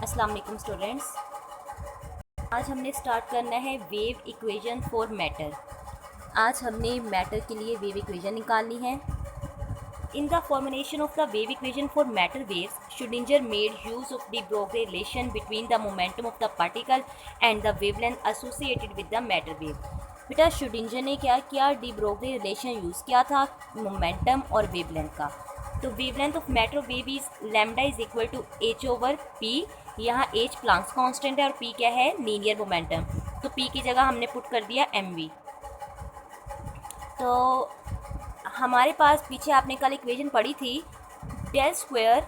अस्सलाम वालेकुम स्टूडेंट्स। आज हमने स्टार्ट करना है वेव इक्वेशन फॉर मैटर। आज हमने मैटर के लिए वेव इक्वेशन निकालनी है। In the formulation of the wave equation for matter waves Schrödinger made use of the Broglie relation between the momentum of the particle and the wavelength associated with the matter wave. बेटा Schrödinger ने क्या किया, de Broglie relation use किया था momentum और wavelength का। तो wavelength of matter wave is lambda is equal to H over P. यहाँ एच प्लांक्स कांस्टेंट है और पी क्या है, लीनियर मोमेंटम। तो पी की जगह हमने पुट कर दिया एम वी। तो हमारे पास पीछे आपने कल इक्वेशन पढ़ी थी, del square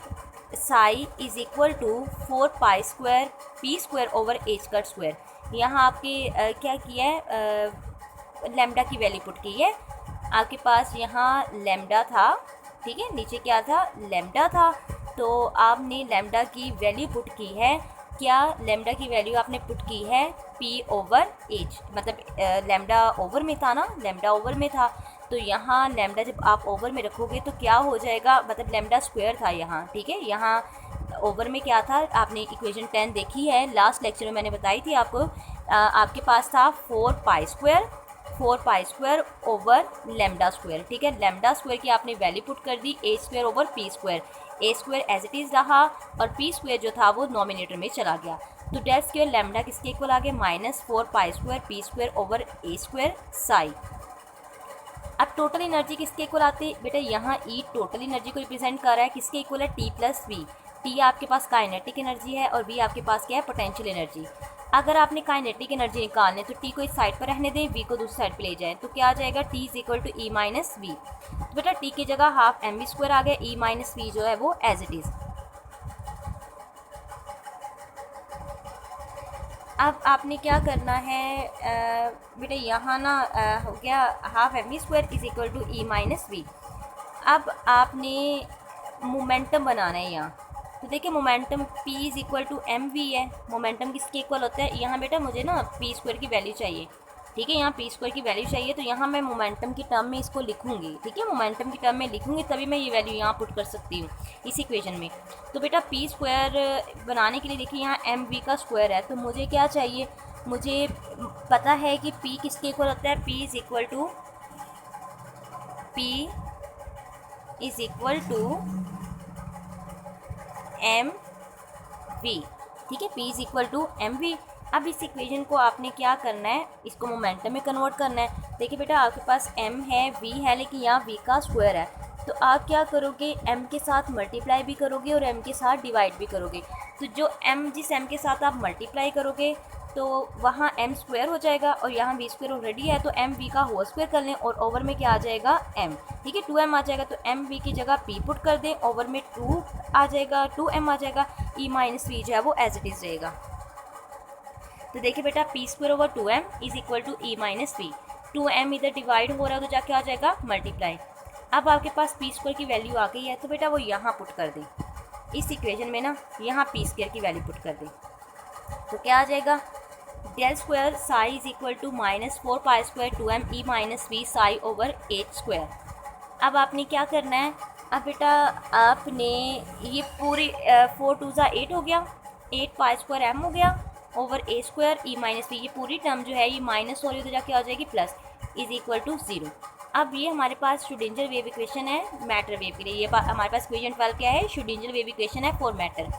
psi is equal to 4 pi square P square over H cut square. यहाँ आपके क्या किया है, लैम्डा की वैल्यू पुट की है। आपके पास यहाँ लैम्डा था, ठीक है, नीचे क्या था, लैम्डा था। तो आपने लैम्डा की वैल्यू पुट की है, क्या लैम्डा की वैल्यू आपने पुट की है पी ओवर एच, मतलब लैम्डा ओवर में था ना, लैम्डा ओवर में था। तो यहाँ लैम्डा जब आप ओवर में रखोगे तो क्या हो जाएगा, मतलब लैम्डा स्क्वायर था यहाँ, ठीक है। यहाँ ओवर में क्या था, आपने इक्वेशन 10 देखी है, लास्ट लेक्चर में मैंने बताई थी आपको। आपके पास था 4 pi square over lambda square, ठीक है। लैम्डा स्क्वायर की आपने वैल्यू पुट कर दी A square over P square. A square as it is रहा और पी स्क्वायर जो था वो नॉमिनेटर में चला गया। तो डेल स्क्वायर लैम्डा किसके इक्वल आ गया, -4 pi square P square over A square psi. अब टोटल एनर्जी किसके इक्वल आती है बेटा, यहाँ ई टोटल एनर्जी को रिप्रेजेंट कर रहा है, किसके इक्वल है, टी प्लस वी। टी आपके पास काइनेटिक एनर्जी है और वी आपके पास क्या है, पोटेंशियल एनर्जी। अगर आपने काइनेटिक एनर्जी निकालनी है तो टी को इस साइड पर रहने दें, वी को दूसरी साइड पर ले जाएं, तो क्या आ जाएगा, T is equal to E minus V. तो बेटा टी की जगह हाफ एम वी स्क्वायर आ गया, ई माइनस वी जो है वो एज इट इज़। अब आपने क्या करना है बेटा, यहाँ ना हो गया half M V square is equal to E minus V. अब आपने मोमेंटम बनाना है यहाँ। तो देखिए momentum P is equal to M V है। मोमेंटम किसके इक्वल होता है, यहाँ बेटा मुझे ना पी स्क्वायर की वैल्यू चाहिए, ठीक है। यहाँ पी स्क्वायर की वैल्यू चाहिए, तो यहाँ मैं मोमेंटम की टर्म में इसको लिखूंगी, ठीक है। मोमेंटम की टर्म में लिखूंगी तभी मैं ये वैल्यू यहाँ पुट कर सकती हूँ इस इक्वेशन में। तो बेटा पी स्क्वायर बनाने के लिए देखिए यहाँ एम वी का स्क्वायर है, तो मुझे क्या चाहिए, मुझे पता है कि पी किसके इक्वल होता है, P is equal to M V, ठीक है। P is equal to M V. अब इस इक्वेशन को आपने क्या करना है, इसको मोमेंटम में कन्वर्ट करना है। देखिए बेटा आपके पास m है, v है, लेकिन यहाँ v का स्क्वायर है। तो आप क्या करोगे, m के साथ मल्टीप्लाई भी करोगे और m के साथ डिवाइड भी करोगे। तो जो जिस m के साथ आप मल्टीप्लाई करोगे तो वहाँ m स्क्वायर हो जाएगा और यहाँ v स्क्वायर ऑलरेडी है, तो एम वी का होल स्क्वायर कर लें और ओवर में क्या आ जाएगा m, ठीक है, 2m आ जाएगा। तो एम वी की जगह p पुट कर दें, ओवर में 2 आ जाएगा, 2m आ जाएगा, e माइनस वी जो है वो एज इट इज़ रहेगा। तो देखिए बेटा P square over 2m is equal to E minus V. 2m इधर डिवाइड हो रहा है तो जाके आ जाएगा मल्टीप्लाई। अब आपके पास पी स्क्वायर की वैल्यू आ गई है, तो बेटा वो यहाँ पुट कर दें इस इक्वेशन में ना, यहाँ पी स्क्वायर की वैल्यू पुट कर दें। तो क्या आ जाएगा, del square psi is equal to -4 pi square 2m E minus V psi over H square. अब आपने क्या करना है, अब बेटा आपने ये पूरी 4 2 8 हो गया, 8 पाई स्क्वायर एम हो गया over A square E minus V. ये पूरी टर्म जो है ये माइनस हो रही है तो जाके आ जाएगी प्लस, इज इक्वल टू 0। अब ये हमारे पास शुडिंजर वेव इक्वेशन है मैटर वेव के लिए। ये हमारे पास इक्वेशन 12 क्या है, शुडिंजर वेव इक्वेशन है फॉर मैटर।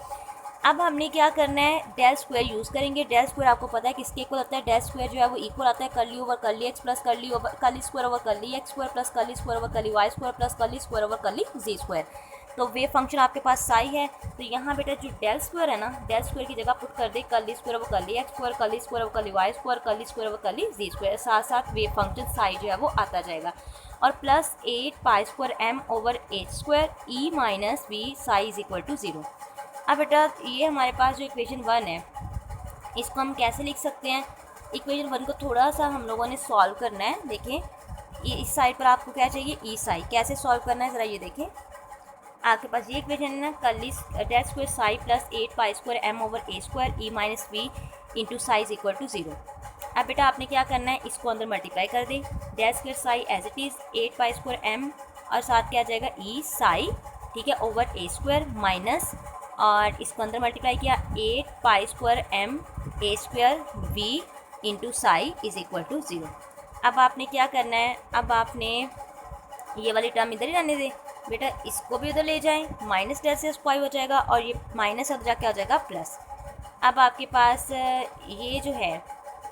अब हमने क्या करना है, डेल स्क्वायर यूज़ करेंगे। डेल स्क्वायर आपको पता है किसके इक्वल होता है, डेल स्क्वायर जो है वो इक्वल आता है curly over curly X plus curly square over curly X square plus curly square over curly Y square plus curly square over curly Z square. तो वेव फंक्शन आपके पास साई है, तो यहाँ बेटा जो डेल स्क्वायर है ना, डेल स्क्वायर की जगह पुट कर दे curly square over curly X square, curly square over curly Y square, curly square over curly Z square, साथ साथ वेव फंक्शन साई जो है वो आता जाएगा। और plus 8 pi square M over H square E minus V psi is equal to 0। अब बेटा ये हमारे पास जो इक्वेशन 1 है इसको हम कैसे लिख सकते हैं, इक्वेशन 1 को थोड़ा सा हम लोगों ने सॉल्व करना है। देखिए ये इस साइड पर आपको क्या चाहिए, ई साई। कैसे सॉल्व करना है ज़रा ये देखें, आपके पास ये इक्वेशन है ना, curly del square psi plus 8 pi square M over A square E minus V into psi is equal to 0। अब बेटा आपने क्या करना है, इसको अंदर मल्टीप्लाई कर दें, del square psi as it is 8 pi square M और साथ क्या आ जाएगा ई साई, ठीक है, ओवर ए स्क्वायर माइनस और इसको अंदर मल्टीप्लाई किया 8 pi square M A square V into psi is equal to 0। अब आपने क्या करना है, अब आपने ये वाली टर्म इधर ही रहने दें बेटा, इसको भी उधर ले जाएं, माइनस डेल से स्क्वायर हो जाएगा और ये माइनस अब जाके आ जाएगा प्लस। अब आपके पास ये जो है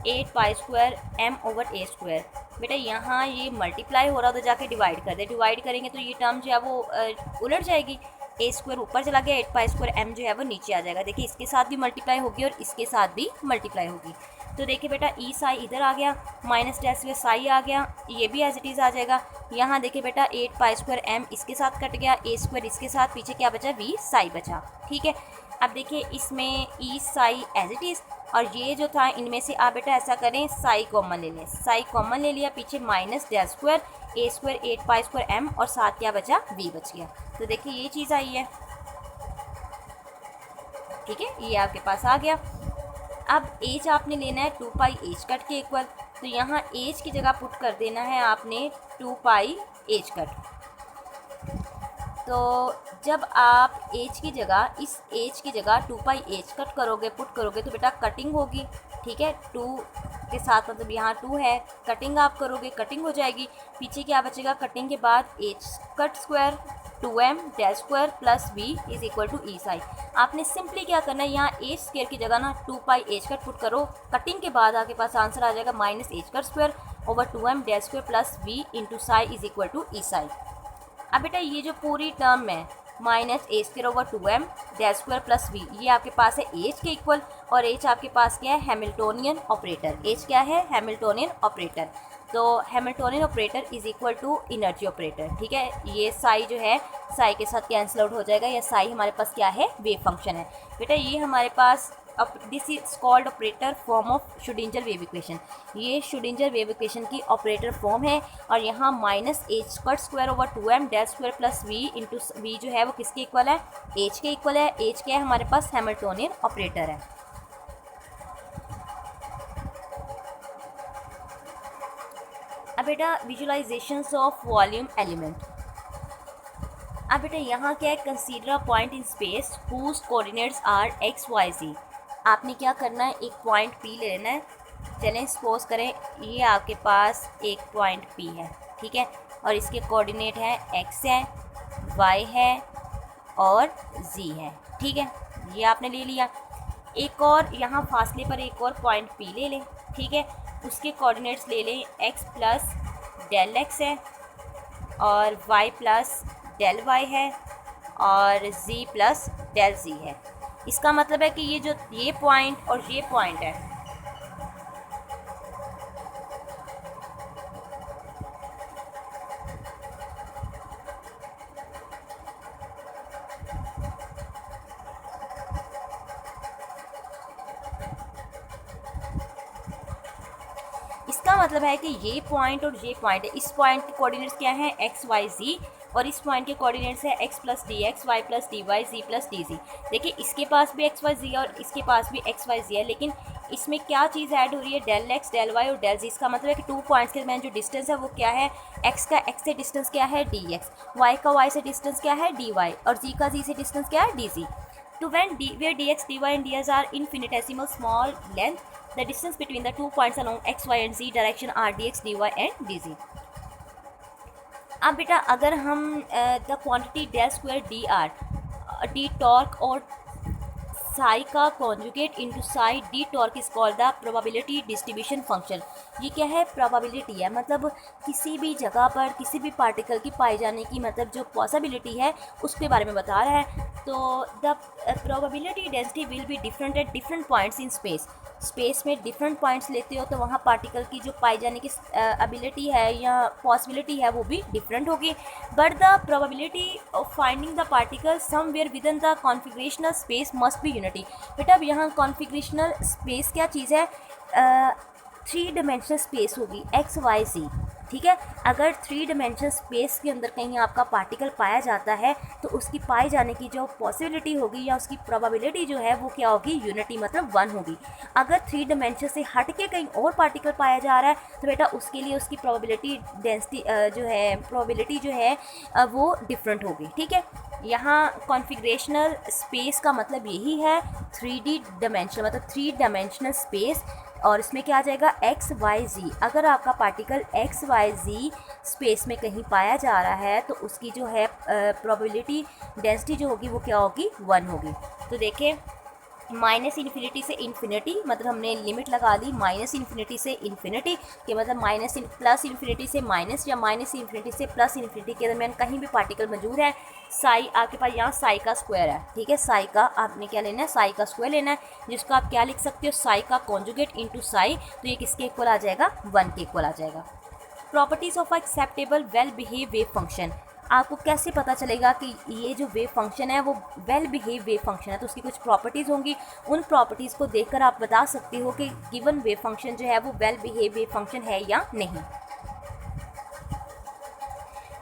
8 pi square M over A square, बेटा यहाँ ये मल्टीप्लाई हो रहा है तो जाके डिवाइड कर दे, डिवाइड करेंगे तो ये टर्म जो है वो उलट जाएगी, ए स्क्वायर ऊपर चला गया, 8 पाई स्क्वायर एम जो है वो नीचे आ जाएगा। देखिए इसके साथ भी मल्टीप्लाई होगी और इसके साथ भी मल्टीप्लाई होगी। तो देखिए बेटा ई साई इधर आ गया, माइनस डेल से साई आ गया, ये भी एज इट इज़ आ जाएगा। यहाँ देखिए बेटा 8 पाई स्क्वायर एम इसके साथ कट गया, ए स्क्वायर इसके साथ, पीछे क्या बचा, वी साई बचा। ठीक है, अब देखिए इसमें ई साई एज इट इज़, और ये जो था इनमें से आप बेटा ऐसा करें साई कॉमन ले लें, साई कॉमन ले लिया, पीछे minus del square A square 8 pi square M और साथ क्या बचा, वी बच गया। तो देखिए ये चीज़ आई है। ठीक है, ये आपके पास आ गया। अब एज आपने लेना है 2 पाई एज कट के इक्वल, तो यहाँ एज की जगह पुट कर देना है आपने 2 पाई एज कट। तो जब आप एज की जगह, इस एज की जगह 2 पाई एज कट करोगे, पुट करोगे, तो बेटा कटिंग होगी। ठीक है, 2 के साथ मतलब यहाँ 2 है, कटिंग आप करोगे, कटिंग हो जाएगी, पीछे क्या बचेगा, कटिंग के बाद h cut square 2m del square plus v is equal to E psi. आपने सिंपली क्या करना है, यहाँ एज स्क्वायर की जगह ना 2 पाई एज कट पुट करो, कटिंग के बाद आपके पास आंसर आ जाएगा minus as cut square over 2m del square plus v into psi is equal to E psi. अब बेटा ये जो पूरी टर्म है minus A square over 2m del square plus v, ये आपके पास है एज के इक्वल, और एज आपके पास क्या है, हैमिल्टोनियन ऑपरेटर। एज क्या है, हैमिल्टोनियन ऑपरेटर। तो Hamiltonian operator is equal to energy operator. ठीक है, ये साई जो है साई के साथ कैंसिल आउट हो जाएगा, या साई हमारे पास क्या है, वेव फंक्शन है। बेटा ये हमारे पास अब this is called operator form of Schrodinger wave equation, ये श्रोडिंगर वेव इक्वेशन की ऑपरेटर फॉर्म है। और यहाँ minus as cut square over 2m del square plus v into V जो है वो किसके इक्वल है, एज के इक्वल है। एज क्या है हमारे पास, हैमिल्टोनियन ऑपरेटर है। अब बेटा विजुअलाइजेशंस ऑफ वॉल्यूम एलिमेंट। अब बेटा यहाँ क्या है, consider a point in space whose coordinates are X Y Z. आपने क्या करना है, एक पॉइंट पी ले लेना है। चलें सपोज करें ये आपके पास एक पॉइंट पी है, ठीक है, और इसके कोऑर्डिनेट है एक्स है, वाई है और जी है। ठीक है, ये आपने ले लिया। एक और यहाँ फासले पर एक और पॉइंट पी ले लें, ठीक है, उसके कोऑर्डिनेट्स ले लें, x प्लस डेल एक्स है और y प्लस डेल वाई है और z प्लस डेल z है। इसका मतलब है कि ये जो ये पॉइंट और ये पॉइंट है, इसका मतलब है कि ये पॉइंट और ये पॉइंट है, इस पॉइंट के कोऑर्डिनेट्स क्या हैं, एक्स वाई जी, और इस पॉइंट के कोऑर्डिनेट्स है X plus D X, Y plus D Y, Z plus D Z. देखिए इसके पास भी एक्स वाई जी है और इसके पास भी एक्स वाई जी है, लेकिन इसमें क्या चीज़ ऐड हो रही है, डेल एक्स डेल वाई और डेल जी। इसका मतलब है कि 2 पॉइंट्स के दरमियान जो डिस्टेंस है वो क्या है, एक्स का एक्स से डिस्टेंस क्या है, डी एक्स, वाई का वाई से डिस्टेंस क्या है, डी वाई, और जी का जी से डिस्टेंस क्या है, D G. To when where dx, dy and ds are infinitesimal small length, the distance between the 2 points along x, y and z direction are dx, dy and dz. अब बेटा अगर हम the quantity del square D R D torque और psi का conjugate into psi D torque is called the probability distribution function. ये क्या है, probability है, मतलब किसी भी जगह पर किसी भी पार्टिकल की पाए जाने की मतलब जो पॉसिबिलिटी है उसके बारे में बता रहा है। तो the probability density will be different at different points in space. Space में डिफरेंट पॉइंट्स लेते हो तो वहाँ पार्टिकल की जो पाई जाने की एबिलिटी है या पॉसिबिलिटी है वो भी डिफरेंट होगी। But the probability of finding the particle somewhere with in the configurational space must be unity. बेटा अब यहाँ कॉन्फिगरेशनल स्पेस क्या चीज़ है, 3 डायमेंशनल स्पेस होगी एक्स वाई जी, ठीक है। अगर 3 डायमेंशन स्पेस के अंदर कहीं आपका पार्टिकल पाया जाता है तो उसकी पाए जाने की जो पॉसिबिलिटी होगी या उसकी प्रोबेबिलिटी जो है वो क्या होगी, यूनिटी मतलब 1 होगी। अगर 3 डायमेंशन से हट के कहीं और पार्टिकल पाया जा रहा है तो बेटा उसके लिए उसकी प्रोबेबिलिटी डेंसिटी जो है प्रोबेबिलिटी जो है वो डिफरेंट होगी, ठीक है। यहाँ कॉन्फ़िगरेशनल स्पेस का मतलब यही है 3D डायमेंशन मतलब 3 डायमेंशनल स्पेस, और इसमें क्या आ जाएगा एक्स वाई जी। अगर आपका पार्टिकल एक्स वाई जी स्पेस में कहीं पाया जा रहा है तो उसकी जो है प्रोबेबिलिटी डेंसिटी जो होगी वो क्या होगी, 1 होगी। तो देखें -इन्फिनिटी से इन्फिनिटी मतलब हमने लिमिट लगा दी -इन्फिनिटी से इन्फिनिटी के मतलब प्लस इन्फिनिटी से माइनस या -इन्फिनिटी से प्लस इन्फिनिटी के दरमियान कहीं भी पार्टिकल मौजूद है। साई आपके पास यहाँ साई का स्क्वायर है, ठीक है। साई का आपने क्या लेना है, साई का स्क्वायर लेना है, जिसको आप क्या लिख सकते हो, साई का कॉन्जुगेट इंटू साई। तो ये किसके इक्वल आ जाएगा, 1 के इक्वल आ जाएगा। Properties of acceptable well behave wave function, आपको कैसे पता चलेगा कि ये जो वेव फंक्शन है वो वेल बिहेव वेव फंक्शन है, तो उसकी कुछ प्रॉपर्टीज़ होंगी। उन प्रॉपर्टीज़ को देखकर आप बता सकते हो कि गिवन वेव फंक्शन जो है वो वेल बिहेव वेव फंक्शन है या नहीं।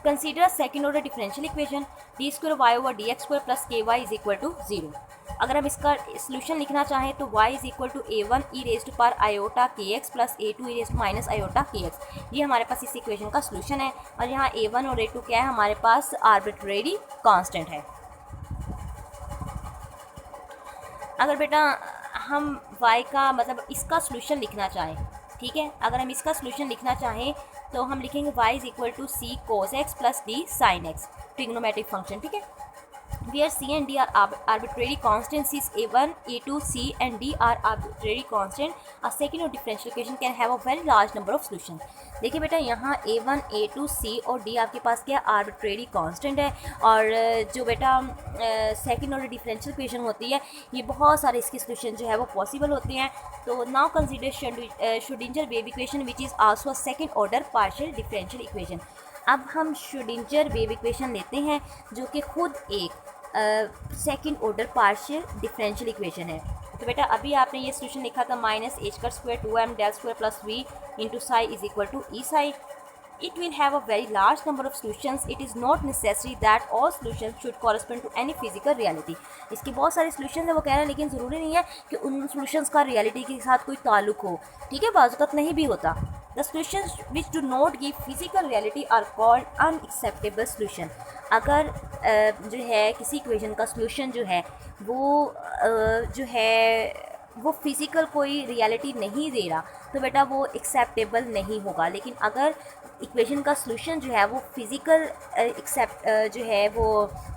Consider second order differential equation d²y/dx² + ky is equal to 0। अगर हम इसका सोल्यूशन लिखना चाहें तो y is equal to a1 e raise to power iota kx plus a2 e raise to minus iota kx। ये हमारे पास इस इक्वेशन का सोल्यूशन है, और यहाँ a1 और a2 क्या है, हमारे पास आर्बिट्रेरी कांस्टेंट है। अगर बेटा हम y का मतलब इसका सोल्यूशन लिखना चाहें, ठीक है, अगर हम इसका सोल्यूशन लिखना चाहें तो हम लिखेंगे y is equal to c cos x plus d sin x, trigonometric function, ठीक है। Where C and D are arbitrary constants is A1, A2, C and D are arbitrary constant. A second order differential equation can have a very large number of solutions. देखिए बेटा यहाँ A1, A2, C और D आपके पास क्या arbitrary constant है, और जो बेटा सेकंड ऑर्डर डिफरेंशियल इक्वेशन होती है ये बहुत सारे इसके सोल्यूशन जो है वो पॉसिबल होते हैं। तो now consider Schrodinger wave equation which is also second order partial differential equation. अब हम श्रोडिंगर वेव इक्वेशन लेते हैं जो कि खुद एक second order partial differential equation है। तो बेटा अभी आपने ये सोल्यूशन लिखा था -h² 2m del square plus v into psi is equal to E psi. It will have a very large number of solutions. It is not necessary that all solutions should correspond to any physical reality. इसके बहुत सारे solutions हैं वो कह रहे हैं, लेकिन ज़रूरी नहीं है कि उन solutions का reality के साथ कोई ताल्लुक हो, ठीक है, बाज़ वक़्त नहीं भी होता। The solutions which do not give physical reality are called unacceptable solution. अगर जो है किसी इक्वेशन का solution जो है वो जो है वो फिज़िकल कोई रियलिटी नहीं दे रहा तो बेटा वो एक्सेप्टेबल नहीं होगा। लेकिन अगर इक्वेशन का सॉल्यूशन जो है वो फिज़िकल एक्सेप्ट जो है वो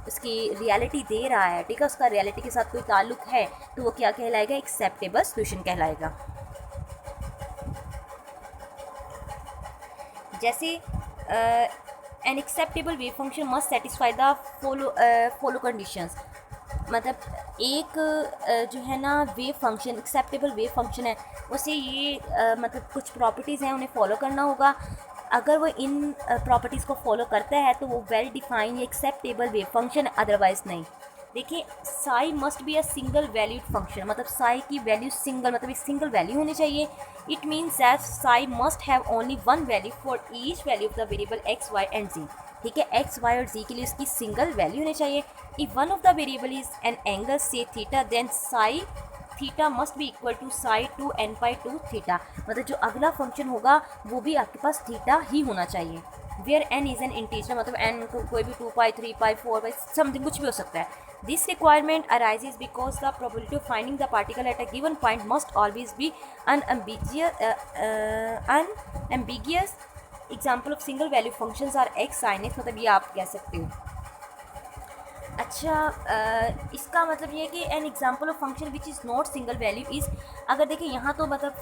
उसकी रियलिटी दे रहा है, ठीक है, उसका रियलिटी के साथ कोई ताल्लुक है, तो वो क्या कहलाएगा, एक्सेप्टेबल सॉल्यूशन कहलाएगा। जैसे an acceptable wave function must satisfy the follow conditions, मतलब एक जो है ना wave function acceptable wave function है उसे ये मतलब कुछ प्रॉपर्टीज़ हैं उन्हें फॉलो करना होगा। अगर वो इन प्रॉपर्टीज़ को फॉलो करता है तो वो well defined acceptable wave function, otherwise नहीं। देखिए Sai must be a single valued function, मतलब साई की वैल्यू सिंगल मतलब एक सिंगल वैल्यू होनी चाहिए। It means that psi must have only one value for each value of the variable X Y and Z, ठीक है, एक्स वाई और जी के लिए उसकी सिंगल वैल्यू होनी चाहिए। If one of the variable is an angle say theta then psi theta must be equal to psi 2 n/2 theta, मतलब जो अगला फंक्शन होगा वो भी आपके पास थीटा ही होना चाहिए। Where N is N integer, मतलब एन कोई भी 2 पाई 3 पाई 4 पाई समथिंग कुछ भी हो सकता है। This requirement arises because the probability of finding the particle at a given point must always be unambiguous. Example of single value functions are x sine x, मतलब ये आप कह सकते हो। अच्छा इसका मतलब ये है कि an example of function which is not single value is, अगर देखिए यहाँ तो मतलब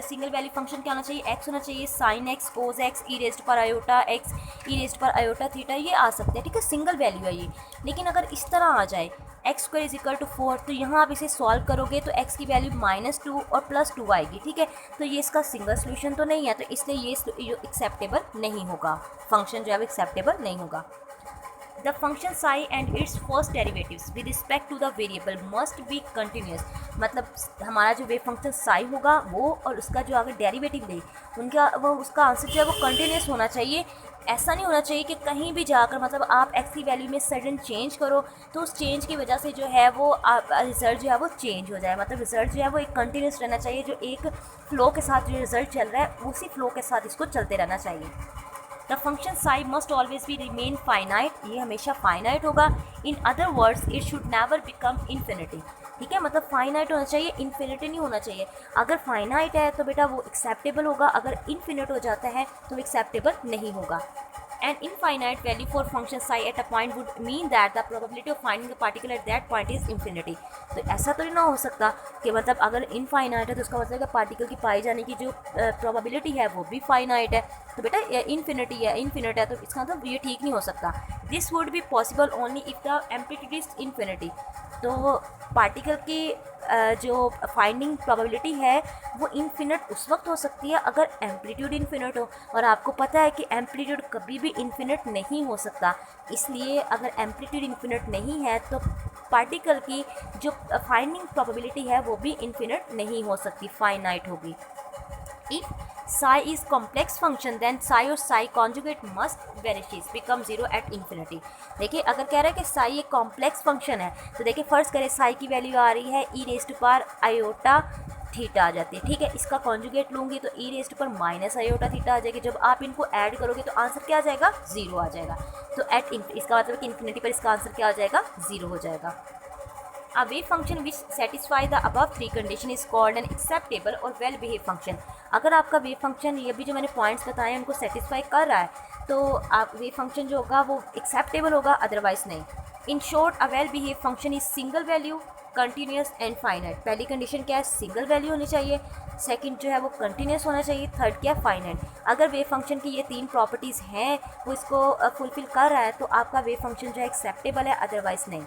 सिंगल वैल्यू फंक्शन क्या होना चाहिए, एक्स होना चाहिए, साइन एक्स, कोज एक्स, ई रेस्ट पर आयोटा एक्स, ई रेस्ट पर आयोटा थीटा, ये आ सकते हैं, ठीक है, सिंगल वैल्यू है ये। लेकिन अगर इस तरह आ जाए x² इज इक्वल टू 4, तो यहाँ आप इसे सॉल्व करोगे तो x की वैल्यू -2 और +2 आएगी, ठीक है, तो ये इसका सिंगल सोल्यूशन तो नहीं है, तो इसलिए ये एक्सेप्टेबल नहीं होगा, फंक्शन जो है वो एक्सेप्टेबल नहीं होगा। The function psi and its first derivatives with respect to the variable must be continuous. मतलब हमारा जो वेव फंक्शन साई होगा वो और उसका जो आगे डेरिवेटिव ले उनका वो उसका आंसर जो है वो कंटिन्यूस होना चाहिए। ऐसा नहीं होना चाहिए कि कहीं भी जाकर मतलब आप एक्स की वैल्यू में सडन चेंज करो तो उस चेंज की वजह से जो है वो रिज़ल्ट जो है वो चेंज हो जाए। मतलब रिज़ल्ट जो है वो एक कंटिन्यूस रहना चाहिए, जो एक फ़्लो के साथ जो रिज़ल्ट चल रहा है उसी फ्लो के साथ इसको चलते रहना चाहिए। The function Sai must always be remain finite, ये हमेशा फाइनाइट होगा। In other words it should never become infinity. ठीक है, मतलब फाइनाइट होना चाहिए, इन्फिनिटी नहीं होना चाहिए। अगर फाइनाइट है तो बेटा वो एक्सेप्टेबल होगा, अगर इन्फिनिट हो जाता है तो एक्सेप्टेबल नहीं होगा। An infinite value for function psi at a point would mean that the probability of finding a particle at that point is infinity। तो ऐसा तो ना हो सकता कि मतलब अगर इनफाइनाइट है तो उसका मतलब है पार्टिकल की पाई जाने की जो प्रोबेबिलिटी है वो भी फाइनाइट है। तो बेटा इन्फिनिटी है, इन्फिनिट है, तो इसका मतलब ये ठीक नहीं हो सकता। This would be possible only if the amplitude is infinity. तो पार्टिकल की जो फाइंडिंग प्रोबेबिलिटी है वो इन्फिनिट उस वक्त हो सकती है अगर एम्पलीट्यूड इन्फिनिट हो, और आपको पता है कि एम्पलीट्यूड कभी भी इन्फिनिट नहीं हो सकता। इसलिए अगर एम्पलीट्यूड इन्फिनिट नहीं है तो पार्टिकल की जो फाइंडिंग प्रोबेबिलिटी है वो भी इन्फिनिट नहीं हो सकती, फाइनाइट होगी। If psi is complex function then psi और psi conjugate must vanishes become zero at infinity। देखिए अगर कह रहा है कि psi एक कॉम्प्लेक्स फंक्शन है तो देखिए फर्स्ट करें psi की वैल्यू आ रही है e raise to power iota theta आ जाती है। ठीक है, इसका कॉन्जुगेट लूँगी तो e raise to power minus iota theta आ जाएगी। जब आप इनको ऐड करोगे तो आंसर क्या आ जाएगा, जीरो आ जाएगा। तो एट इसका मतलब कि इन्फिनिटी पर इसका आंसर क्या आ जाएगा, जीरो हो जाएगा। A wave function which satisfy the above three condition is called an acceptable और well behaved function। अगर आपका वेव फंक्शन ये भी जो मैंने पॉइंट्स बताए हैं उनको सेटिस्फाई कर रहा है तो आप वेव फंक्शन जो होगा वो एक्सेप्टेबल होगा, अदरवाइज नहीं। In short a well behave function is single value continuous and finite. पहली कंडीशन क्या है, सिंगल वैल्यू होनी चाहिए। सेकंड जो है वो कंटिन्यूस होना चाहिए। थर्ड क्या है, फाइनाइट। अगर वेव फंक्शन की ये तीन प्रॉपर्टीज़ हैं वो इसको फुलफिल कर रहा है तो आपका वेव फंक्शन जो है एक्सेप्टेबल है, अदरवाइज नहीं।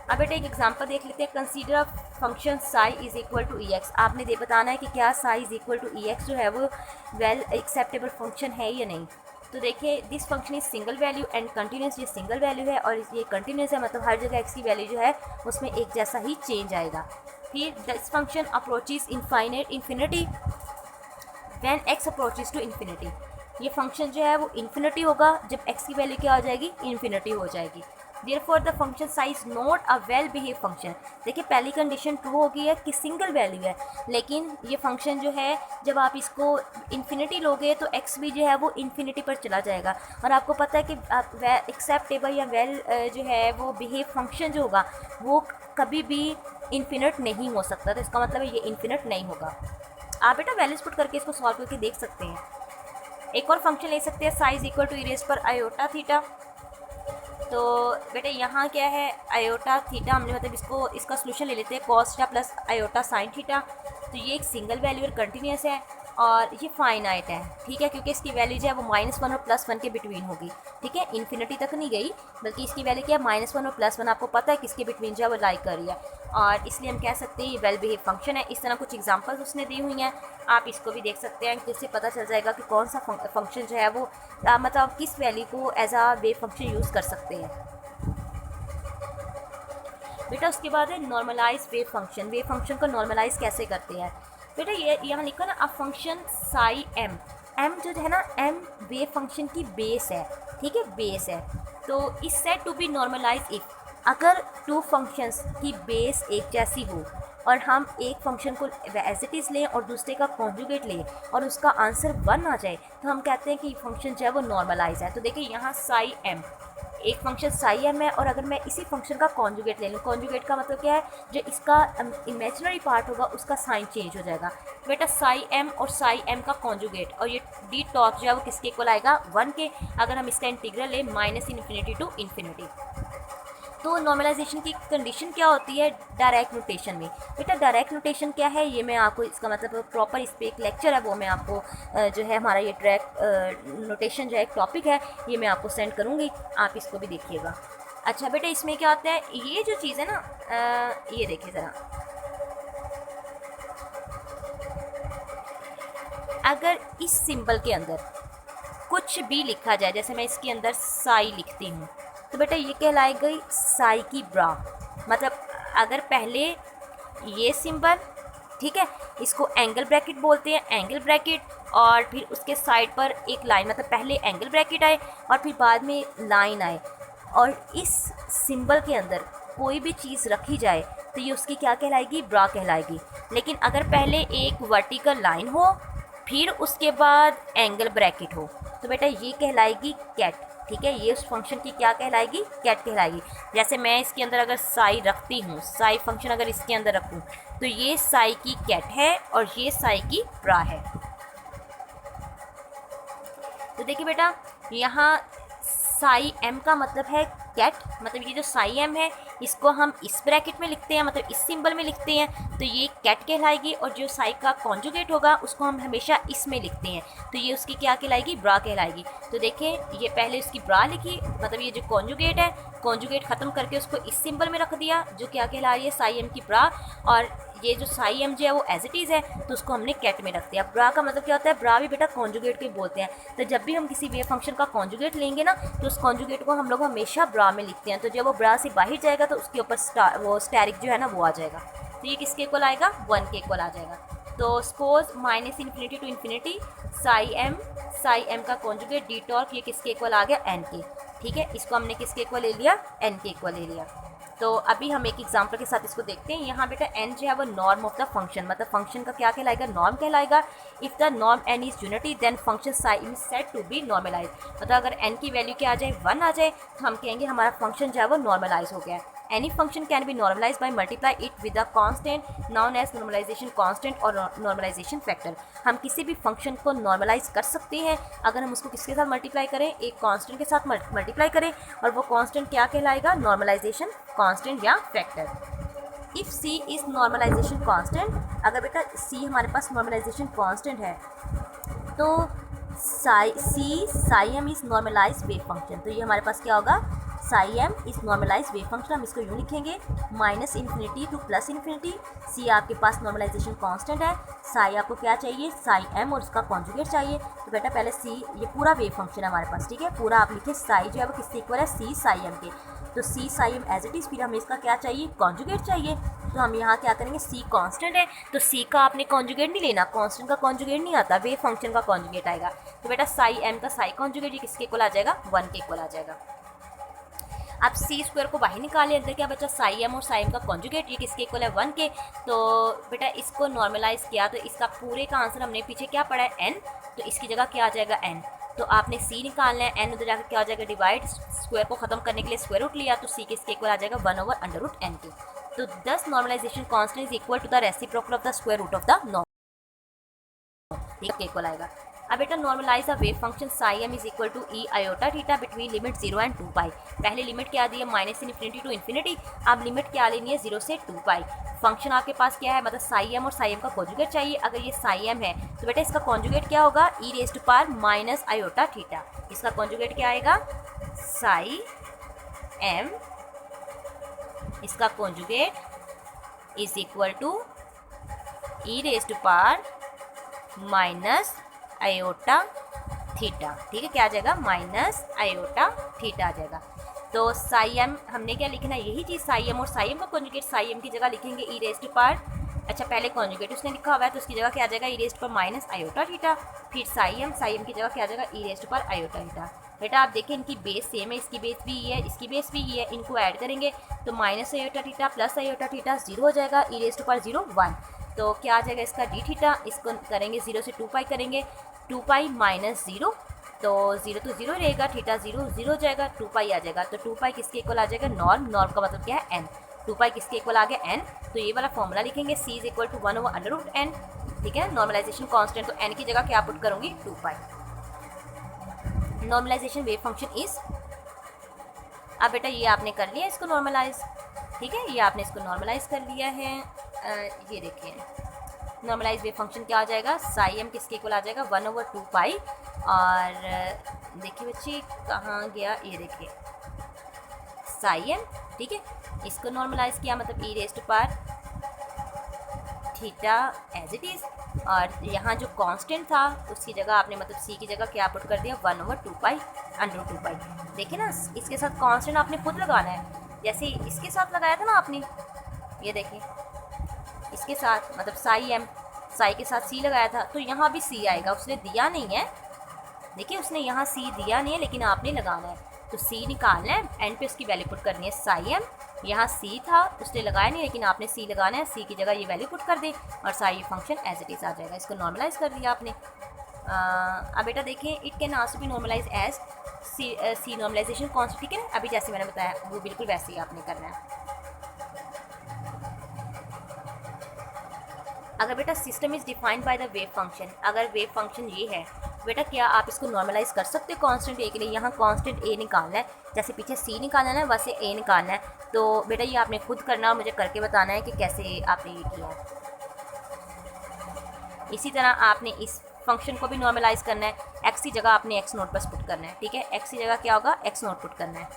अब बेटा एक एग्जांपल देख लेते हैं। Consider a function psi is equal to E X. आपने दे बताना है कि क्या psi is equal to E X जो है वो वेल एक्सेप्टेबल फंक्शन है या नहीं। तो देखिए this function is single value and continuous. ये सिंगल वैल्यू है और ये कंटिन्यूस है, मतलब हर जगह एक्स की वैल्यू जो है उसमें एक जैसा ही चेंज आएगा। फिर this function approaches infinity when X approaches to infinity. ये फंक्शन जो है वो इन्फिनिटी होगा जब एक्स की वैल्यू क्या हो जाएगी, इन्फिनिटी हो जाएगी। Therefore the function psi is not a well behaved function। देखिए पहली कंडीशन ट्रू हो गई है कि सिंगल वैल्यू है, लेकिन ये फंक्शन जो है जब आप इसको इन्फिनिटी लोगे तो x भी जो है वो इन्फिनिटी पर चला जाएगा। और आपको पता है कि आप एक्सेप्टेबल या वेल जो है वो बिहेव फंक्शन जो होगा वो कभी भी इन्फिनिट नहीं हो सकता। तो इसका मतलब है ये इन्फिनिट नहीं होगा। आप बेटा वैल्यूज पुट करके इसको सॉल्व करके देख सकते हैं। एक और फंक्शन ले सकते हैं psi is equal to E raise पर आयोटा थीटा। तो बेटा यहाँ क्या है, आयोटा थीटा हमने मतलब इसका सोल्यूशन ले लेते हैं cos theta plus iota sine theta. तो ये एक सिंगल वैल्यू और कंटिन्यूस है और ये फाइनाइट है। ठीक है, क्योंकि इसकी वैल्यू जो है वो -1 और +1 के बिटवीन होगी। ठीक है, इन्फिनिटी तक नहीं गई बल्कि इसकी वैल्यू क्या है, -1 और +1 आपको पता है किसके बिटवीन जो है वो लाई कर रही है, और इसलिए हम कह सकते हैं ये वेल बिहेव फंक्शन है। इस तरह कुछ एग्जांपल्स उसने दी हुई हैं, आप इसको भी देख सकते हैं, जिससे पता चल जाएगा कि कौन सा फंक्शन जो है वो मतलब किस वैल्यू को as a wave function use कर सकते हैं। बेटा उसके बाद है normalize wave function. Wave function को नॉर्मलाइज कैसे करते हैं बेटा, ये यहाँ लिखो ना, a function psi M. M जो है ना, एम वेव फंक्शन की बेस है। ठीक है, बेस है। तो इस set to be normalize if, अगर टू फंक्शंस की बेस एक जैसी हो और हम एक फंक्शन को एज इट इज़ लें और दूसरे का कॉन्जुगेट लें और उसका आंसर 1 आ जाए तो हम कहते हैं कि फंक्शन जो है वो नॉर्मलाइज है। तो देखिए यहाँ साई एम, एक फंक्शन साई एम है और अगर मैं इसी फंक्शन का कॉन्जुगेट ले लूँ, कॉन्जुगेट का मतलब क्या है, जो इसका इमेजिनरी पार्ट होगा उसका साइन चेंज हो जाएगा। बेटा साई एम और साई एम का कॉन्जुगेट और ये डी टॉप जो है वो किसके इक्वल आएगा, 1 के। अगर हम इसका इंटीग्रल लें -∞ टू इन्फिनिटी। तो नॉर्मलाइजेशन की कंडीशन क्या होती है डायरेक्ट नोटेशन में। बेटा डायरेक्ट नोटेशन क्या है, ये मैं आपको इसका मतलब प्रॉपर इस पर एक लेक्चर है वो मैं आपको जो है हमारा ये डायरेक्ट नोटेशन जो है एक टॉपिक है, ये मैं आपको सेंड करूँगी, आप इसको भी देखिएगा। अच्छा बेटा इसमें क्या होता है, ये जो चीज़ है ना, ये देखिए ज़रा, अगर इस सिंबल के अंदर कुछ भी लिखा जाए, जैसे मैं इसके अंदर साई लिखती हूँ, तो बेटा ये कहलाएगी साई की ब्रा। मतलब अगर पहले ये सिंबल, ठीक है, इसको एंगल ब्रैकेट बोलते हैं, एंगल ब्रैकेट, और फिर उसके साइड पर एक लाइन, मतलब पहले एंगल ब्रैकेट आए और फिर बाद में लाइन आए, और इस सिंबल के अंदर कोई भी चीज़ रखी जाए तो ये उसकी क्या कहलाएगी, ब्रा कहलाएगी। लेकिन अगर पहले एक वर्टिकल लाइन हो फिर उसके बाद एंगल ब्रैकेट हो तो बेटा ये कहलाएगी कैट। ठीक है, ये उस फंक्शन की क्या कहलाएगी, कैट कहलाएगी। जैसे मैं इसके अंदर अगर साई रखती हूँ, साई फंक्शन अगर इसके अंदर रखूँ तो ये साई की कैट है और ये साई की ब्रा है। तो देखिए बेटा यहाँ साई एम का मतलब है कैट, मतलब ये जो साई एम है इसको हम इस ब्रैकेट में लिखते हैं, मतलब इस सिंबल में लिखते हैं, तो ये कैट कहलाएगी। और जो साई का कॉन्जुगेट होगा उसको हम हमेशा इसमें लिखते हैं, तो ये उसकी क्या कहलाएगी, ब्रा कहलाएगी। तो देखें ये पहले उसकी ब्रा लिखी, मतलब ये जो कॉन्जुगेट है, कॉन्जुगेट ख़त्म करके उसको इस सिंबल में रख दिया जो क्या कहला रही है, साई एम की ब्रा। और ये जो साई एम जो है वो एज इट इज़ है तो उसको हमने कैट में रख दिया। ब्रा का मतलब क्या होता है, ब्रा भी बेटा कॉन्जुगेट के बोलते हैं। तो जब भी हम किसी वेव फंक्शन का कॉन्जुगेट लेंगे ना तो उस कॉन्जुगेट को हम लोग हमेशा ब्रा में लिखते हैं। तो जब वो ब्रा से बाहर जाएगा तो उसके ऊपर वो स्टेरिक जो है ना वो आ जाएगा। तो ये किसके इक्वल आएगा, 1 के इक्वल आ जाएगा। तो सपोज -∞ to ∞ साई एम का कॉन्जुगेट डी टॉर्क, ये किसके इक्वल आ गया, n के। ठीक है, इसको हमने किसके इक्वल ले लिया, n के इक्वल ले लिया। तो अभी हम एक एग्जांपल के साथ इसको देखते हैं। यहाँ बेटा n जो है वो नॉर्म ऑफ द फंक्शन, मतलब फंक्शन का क्या कहलाएगा, नॉर्म कहलाएगा। If the norm n is unity then function psi is said to be normalize. मतलब अगर n की वैल्यू क्या आ जाए, 1 आ जाए, तो हम कहेंगे हमारा फंक्शन जो है वो नॉर्मलाइज हो गया है। Any function can be normalize by multiply it with a constant known as normalization constant और नॉर्मलाइजेशन फैक्टर। हम किसी भी फंक्शन को नॉर्मलाइज कर सकते हैं अगर हम उसको किसके साथ मल्टीप्लाई करें, एक कांस्टेंट के साथ मल्टीप्लाई करें, और वो कांस्टेंट क्या कहलाएगा, नॉर्मलाइजेशन कांस्टेंट या factor. If C is normalization constant, अगर बेटा सी हमारे पास नॉर्मलाइजेशन कांस्टेंट है तो psi M is normalize wave function. तो ये हमारे पास क्या होगा, psi M is normalize wave function. हम इसको यूँ लिखेंगे -∞ to +∞। सी आपके पास नॉर्मलाइजेशन कांस्टेंट है, साई आपको क्या चाहिए, साई एम और उसका कॉन्जुगेट चाहिए। तो बेटा पहले सी, ये पूरा वेव फंक्शन है हमारे पास, ठीक है, पूरा आप लिखे, साई जो है वो किसके इक्वल है, सी साई एम के। तो c psi m as it is, फिर हमें इसका क्या चाहिए, कॉन्जुगेट चाहिए। तो हम यहाँ क्या करेंगे, सी कांस्टेंट है तो सी का आपने कॉन्जुगेट नहीं लेना, कांस्टेंट का कॉन्जुगेट नहीं आता, वेव फंक्शन का कॉन्जुगेट आएगा। तो बेटा साई एम का साई कॉन्जुगेट ये किसके इक्वल आ जाएगा, 1 के इक्वल आ जाएगा। अब सी स्क्वायर को बाहर निकाले, अंदर क्या बचा, साई एम और साई एम का कॉन्जुगेट, ये किसके इक्वल है, 1 के। तो बेटा इसको नॉर्मलाइज किया तो इसका पूरे का आंसर हमने पीछे क्या पढ़ा है, n, तो इसकी जगह क्या आ जाएगा, n। तो आपने c निकालना है, n उधर जाकर क्या आ जाएगा, डिवाइड, स्क्वायर को खत्म करने के लिए स्क्वायर रूट लिया तो c किसके इक्वल आ जाएगा, 1/√n के। तो this normalization constant is equal to the reciprocal of the square root of the norm, ठीक है, इक्वल आएगा। अब बेटा normalize a wave function psi M is equal to E iota theta between limit 0 and 2 pi. पहले limit क्या दी है, -∞ to ∞। अब limit क्या लेनी है, 0 से 2 पाई। फंक्शन आपके पास क्या है, मतलब साई एम और साई एम का कॉन्जुगेट चाहिए। अगर ये साई एम है तो बेटा इसका कॉन्जुगेट क्या होगा, E raise to power minus iota theta. इसका कॉन्जुगेट क्या आएगा, साई एम, इसका conjugate is equal to E raise to power minus iota theta. ठीक है, क्या आ जाएगा, माइनस आयोटा थीटा आ जाएगा। तो साई एम हमने क्या लिखना है, यही चीज़, साई एम और साई एम का कॉन्जुगेट, साई एम की जगह लिखेंगे ई रेज़ टू पावर, अच्छा पहले कॉन्जुगेट उसने लिखा हुआ है तो उसकी जगह क्या आ जाएगा, E raise to power minus iota theta. फिर साई एम की जगह क्या आ जाएगा, E raise to power iota theta. बेटा आप देखें इनकी बेस सेम है, इसकी बेस भी ये है, इसकी बेस भी ये है, इनको ऐड करेंगे तो minus iota theta plus iota theta 0 हो जाएगा, ई रेज़ टू पावर 0 1। तो क्या आ जाएगा इसका डी थीटा, इसको करेंगे 0 से 2 पाई करेंगे, 2 पाई माइनस 0, तो 0 तो 0 रहेगा, थीटा 0 0 हो जाएगा, 2 पाई आ जाएगा। तो 2 पाई किसके इक्वल आ जाएगा, नॉर्म, नॉर्म का मतलब क्या है, n। 2 पाई किसके इक्वल आ गया, n। तो ये वाला फॉर्मूला लिखेंगे, c is equal to 1/√n, ठीक है, नॉर्मलाइजेशन कांस्टेंट, तो n की जगह क्या पुट करूँगी, 2 पाई। नॉर्मलाइजेशन वेव फंक्शन इज, अब बेटा ये आपने कर लिया इसको नॉर्मलाइज, ठीक है, ये आपने इसको नॉर्मलाइज कर लिया है। ये देखिए नॉर्मलाइज वेव फंक्शन क्या आ जाएगा, साई एम किसके इक्वल आ जाएगा, 1/2 पाई। और देखिए बच्चे कहाँ गया, ये देखिए साई एम, ठीक है, इसको नॉर्मलाइज किया मतलब E raise to power theta as it is, और यहाँ जो कांस्टेंट था उसकी जगह आपने मतलब सी की जगह क्या पुट कर दिया, 1/2 पाई √2 पाई। देखिए ना, इसके साथ कांस्टेंट आपने खुद लगाना है, जैसे इसके साथ लगाया था ना आपने, ये देखिए इसके साथ मतलब साई के साथ सी लगाया था, तो यहाँ भी सी आएगा। उसने दिया नहीं है, देखिए उसने यहाँ सी दिया नहीं है, लेकिन आपने लगाना है। तो सी निकालना है, एंड पे उसकी वैल्यू पुट करनी है साई एम। यहाँ सी था, उसने लगाया नहीं, लेकिन आपने सी लगाना है, सी की जगह ये वैल्यू पुट कर दे और psi function as it is आ जाएगा। इसको नॉर्मलाइज कर दिया आपने। अब बेटा देखिए, it can also be normalize as c normalization concept, ठीक है ना, अभी जैसे मैंने बताया वो बिल्कुल वैसे ही आपने करना है। अगर बेटा system is defined by the wave function, अगर वेव फंक्शन ये है बेटा, क्या आप इसको नॉर्मलाइज कर सकते हो कांस्टेंट ए के लिए? यहाँ कांस्टेंट ए निकालना है, जैसे पीछे सी निकालना है ना, वैसे ए निकालना है। तो बेटा ये आपने खुद करना, मुझे करके बताना है कि कैसे आपने ये किया है। इसी तरह आपने इस फंक्शन को भी नॉर्मलाइज करना है, एक्स की जगह आपने एक्स नोट बस पुट करना है, ठीक है, एक्स की जगह क्या होगा, एक्स नोट पुट करना है।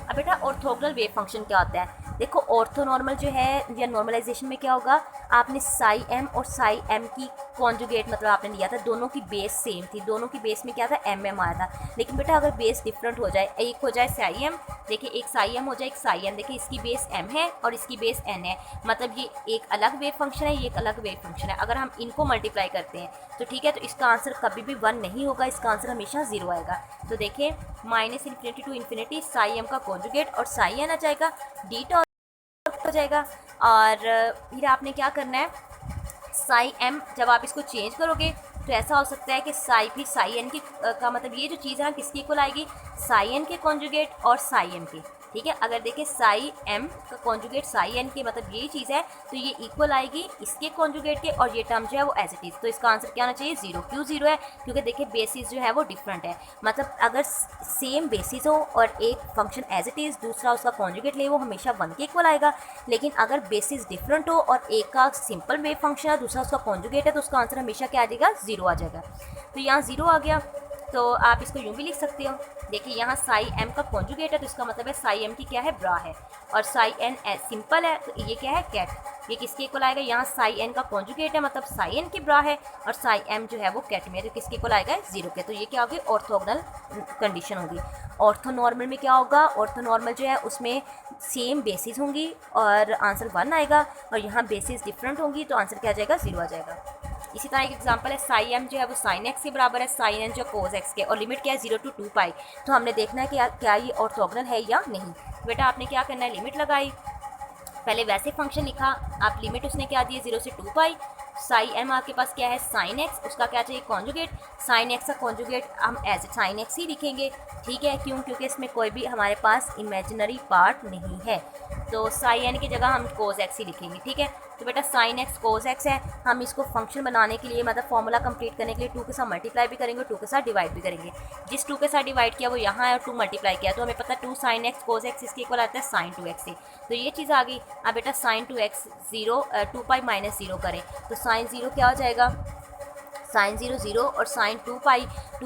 अब बेटा ऑर्थोगोनल वेव फंक्शन क्या होता है? देखो ऑर्थोनॉर्मल जो है या नॉर्मलाइजेशन में क्या होगा, आपने साई एम और साई एम की कॉन्जुगेट मतलब आपने लिया था, दोनों की बेस सेम थी, दोनों की बेस में क्या था, एम एम आया था। लेकिन बेटा अगर बेस डिफरेंट हो जाए, एक हो जाए साई एम, देखिए एक साई एम हो जाए, एक साई एन, देखिए इसकी बेस एम है और इसकी बेस एन है, मतलब ये एक अलग वेव फंक्शन है, ये एक अलग वेव फंक्शन है। अगर हम इनको मल्टीप्लाई करते हैं तो ठीक है, तो इसका आंसर कभी भी 1 नहीं होगा, इसका आंसर हमेशा 0 आएगा। तो देखिए -∞ to ∞ साई एम का कॉन्जुगेट और साई एन आ जाएगा, डी हो जाएगा। और फिर आपने क्या करना है, साई एम जब आप इसको चेंज करोगे तो ऐसा हो सकता है कि साई फिर साई एन की का मतलब ये जो चीज़ है किसकी इक्वल आएगी, साई एन के कॉन्जुगेट और साई एम की, ठीक है। अगर देखें साई एम का कॉन्जुगेट साई एन के मतलब यही चीज़ है, तो ये इक्वल आएगी इसके कॉन्जुगेट के, और ये टर्म जो है वो एज इट इज़। तो इसका आंसर क्या होना चाहिए, 0। क्यों 0 है, क्योंकि देखिए बेसिस जो है वो डिफरेंट है। मतलब अगर सेम बेसिस हो और एक फंक्शन एज इट इज़, दूसरा उसका कॉन्जुगेट ले, वो हमेशा 1 के इक्वल आएगा। लेकिन अगर बेसिस डिफरेंट हो और एक का सिंपल वेव फंक्शन है, दूसरा उसका कॉन्जुगेट है, तो उसका आंसर हमेशा क्या आ जाएगा, 0 आ जाएगा। तो यहाँ 0 आ गया, तो आप इसको यूँ भी लिख सकते हो। देखिए यहाँ साई एम का कॉन्जुगेट है, तो इसका मतलब है साई एम की क्या है, ब्रा है, और साई एन सिंपल है, तो ये क्या है, कैट। ये किसके इक्वल आएगा, यहाँ साई एन का कॉन्जुगेट है, मतलब साई एन की ब्रा है, और साई एम जो है वो कैट में, तो किसके इक्वल आएगा, 0 के। तो ये क्या होगी, ऑर्थोगोनल कंडीशन होगी। ऑर्थोनॉर्मल में क्या होगा, ऑर्थोनॉर्मल जो है उसमें सेम बेसिस होंगी और आंसर 1 आएगा, और यहाँ बेसिस डिफरेंट होंगी तो आंसर क्या आ जाएगा, 0 आ जाएगा। इसी तरह एक एग्जांपल है, साई एम जो है वो साइन एक्स के बराबर है, साइन एन जो कोस एक्स के, और लिमिट क्या है, 0 to 2 पाई। तो हमने देखना है कि क्या ये ऑर्थोगोनल है या नहीं। बेटा आपने क्या करना है, लिमिट लगाई, पहले वैसे फंक्शन लिखा, आप लिमिट उसने क्या दी है, 0 से 2 पाई। साई एम आपके पास क्या है, साइन एक्स, उसका क्या चाहिए, कॉन्जुगेट। साइन एक्स का कॉन्जुगेट हम एज साइन एक्स ही लिखेंगे, ठीक है, क्यों, क्योंकि इसमें कोई भी हमारे पास इमेजिनरी पार्ट नहीं है, तो साई एन की जगह हम कोस एक्स ही लिखेंगे, ठीक है। तो बेटा साइन एक्स कोस एक्स है, हम इसको फंक्शन बनाने के लिए मतलब फॉर्मूला कंप्लीट करने के लिए 2 के साथ मल्टीप्लाई भी करेंगे, 2 के साथ डिवाइड भी करेंगे। जिस 2 के साथ डिवाइड किया वो यहाँ है और 2 मल्टीप्लाई किया, तो हमें पता है 2 साइन एक्स कोस एक्स इसके इक्वल आता है साइन 2x से, तो ये चीज़ आ गई। अब बेटा साइन 2x 0 2 पाई माइनस 0 करें, तो साइन 0 क्या हो जाएगा, साइन 0 0, और साइन 2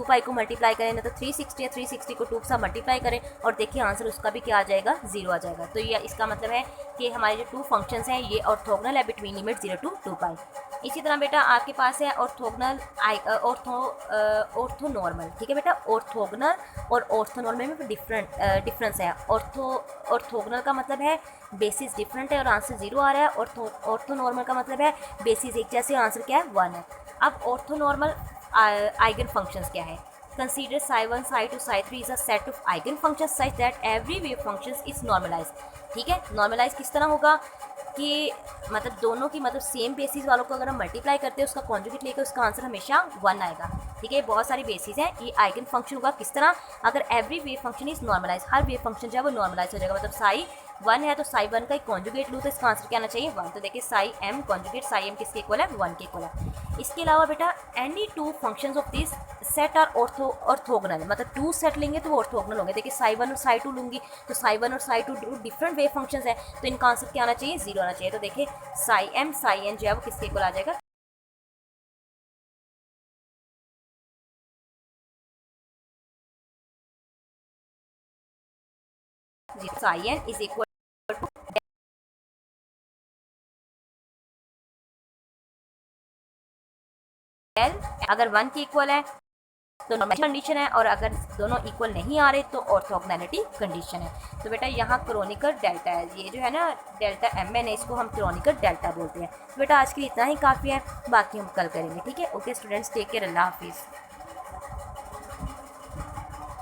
पाई को मल्टीप्लाई करें तो 360 है, 360 को 2 के साथ मल्टीप्लाई करें, और देखिए आंसर उसका भी क्या आ जाएगा, 0 आ जाएगा। तो ये इसका मतलब है कि हमारे जो 2 फंक्शंस हैं ये ऑर्थोगोनल है बिटवीन लिमिट 0 to 2 पाई। इसी तरह बेटा आपके पास है ऑर्थोगोनल ऑर्थोनॉर्मल, ठीक है बेटा, ऑर्थोगोनल और ऑर्थोनॉर्मल में डिफरेंस है। ऑर्थोगोनल का मतलब है बेसिस डिफरेंट है और आंसर 0 आ रहा है, ऑर्थोनॉर्मल का मतलब है बेसिस एक जैसे, आंसर क्या है, 1 है। अब ऑर्थोनॉर्मल आइगन फंक्शंस क्या है, consider psi 1 psi 2 psi 3 is a set of eigen functions such that every wave functions is normalize. ठीक है, नॉर्मलाइज किस तरह होगा कि मतलब दोनों की मतलब सेम बेसिस वालों को अगर हम मल्टीप्लाई करते हैं उसका कॉन्जुगेट लेकर उसका आंसर हमेशा 1 आएगा, ठीक है। बहुत सारी बेसिस हैं, ये आइगन फंक्शन होगा किस तरह, अगर every wave function is normalize, हर वेव फंक्शन जो है वो नॉर्मलाइज हो जाएगा, मतलब साई 1 है तो साई 1 का एक कॉन्जुगेट लूँ तो इसका आंसर क्या आना चाहिए, 1। तो देखिए psi M conjugate psi M किसके इक्वल है, 1 के इक्वल है। इसके अलावा बेटा any 2 functions of this set are orthogonal, मतलब 2 सेट लेंगे तो वो ऑर्थोगोनल होंगे। देखिए साई 1 और साई 2 लूँगी तो साई 1 और साई 2 डिफरेंट वेव फंक्शंस है, तो इनका आंसर क्या आना चाहिए, 0 आना चाहिए। तो देखिए साई एम साई एन जो है वो किसके इक्वल आ जाएगा, psi N is equal L अगर 1 के इक्वल है तो नॉर्मल कंडीशन है, और अगर दोनों इक्वल नहीं आ रहे तो ऑर्थोगोनैलिटी कंडीशन है। तो बेटा यहाँ क्रोनिकल डेल्टा है, ये जो है ना डेल्टा एम एन है, इसको हम क्रोनिकल डेल्टा बोलते हैं। तो बेटा आज के लिए इतना ही काफ़ी है, बाकी हम कल करेंगे। ठीक है, ओके स्टूडेंट्स, टेक केयर, अल्लाह हाफिज़।